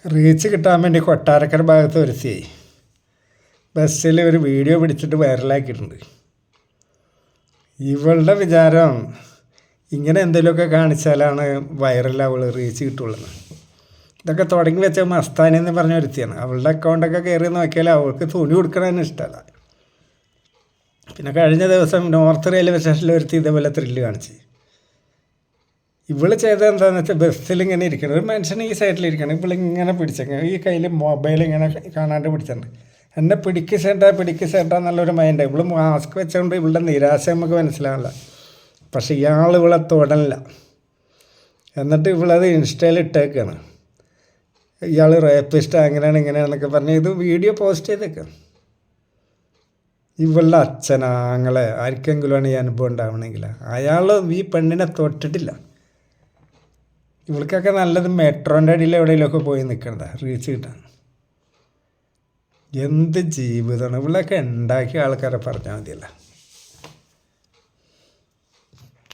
Reach കിട്ടാൻ വേണ്ടി കൊട്ടാരക്കര ഭാഗത്ത് ഒരുത്തിയായി ബസ്സിൽ ഒരു വീഡിയോ പിടിച്ചിട്ട് വൈറലാക്കിയിട്ടുണ്ട്. ഇവളുടെ വിചാരം ഇങ്ങനെ എന്തെങ്കിലുമൊക്കെ കാണിച്ചാലാണ് വൈറലാവുള്ളൂ, റീച്ച് കിട്ടുള്ളൂ. ഇതൊക്കെ തുടങ്ങി വെച്ച മസ്താനി എന്ന് പറഞ്ഞ ഒരുത്തിയാണ്. അവളുടെ അക്കൗണ്ടൊക്കെ കയറി നോക്കിയാൽ അവൾക്ക് തുണി കൊടുക്കണമെന്ന് ഇഷ്ടമല്ല. പിന്നെ കഴിഞ്ഞ ദിവസം നോർത്ത് റെയിൽവേ സ്റ്റേഷനിൽ ഒരുത്തി ഇതേപോലെ ത്രില്ല് കാണിച്ച്. ഇവള് ചെയ്തത് എന്താണെന്ന് വെച്ചാൽ ബസ്സിൽ ഇങ്ങനെ ഇരിക്കണം, ഒരു മനുഷ്യൻ ഈ സൈഡിലിരിക്കണം, ഇവളിങ്ങനെ പിടിച്ചേക്കണം, ഈ കയ്യിൽ മൊബൈൽ ഇങ്ങനെ കാണാണ്ട് പിടിച്ചിട്ടുണ്ട്. എന്നെ പിടിക്ക് ചേട്ടാ എന്നുള്ളൊരു മൈൻഡ്. ഇവള് മാസ്ക് വെച്ചുകൊണ്ട് ഇവളുടെ നിരാശ നമുക്ക് മനസ്സിലാവില്ല. പക്ഷെ ഇയാൾ ഇവളെ തൊടല്ല. എന്നിട്ട് ഇവളത് ഇൻസ്റ്റയിൽ ഇട്ടേക്കാണ്, ഇയാൾ റേപ്പിസ്റ്റ് അങ്ങനെയാണ് ഇങ്ങനെയാണെന്നൊക്കെ പറഞ്ഞ് ഇത് വീഡിയോ പോസ്റ്റ് ചെയ്തേക്കാം. ഇവളുടെ അച്ഛനാങ്ങളെ ആർക്കെങ്കിലുമാണ് ഈ അനുഭവം ഉണ്ടാവണമെങ്കിൽ അയാൾ ഈ പെണ്ണിനെ തൊട്ടിട്ടില്ല. ഇവൾക്കൊക്കെ നല്ലത് മെട്രോൻ്റെ അടിയിൽ എവിടെയെങ്കിലുമൊക്കെ പോയി നിൽക്കണതാ റീച്ച് കിട്ടാൻ. എന്ത് ജീവിതമാണ് ഇവളൊക്കെ ഉണ്ടാക്കിയ ആൾക്കാരെ പറഞ്ഞാൽ മതിയല്ല.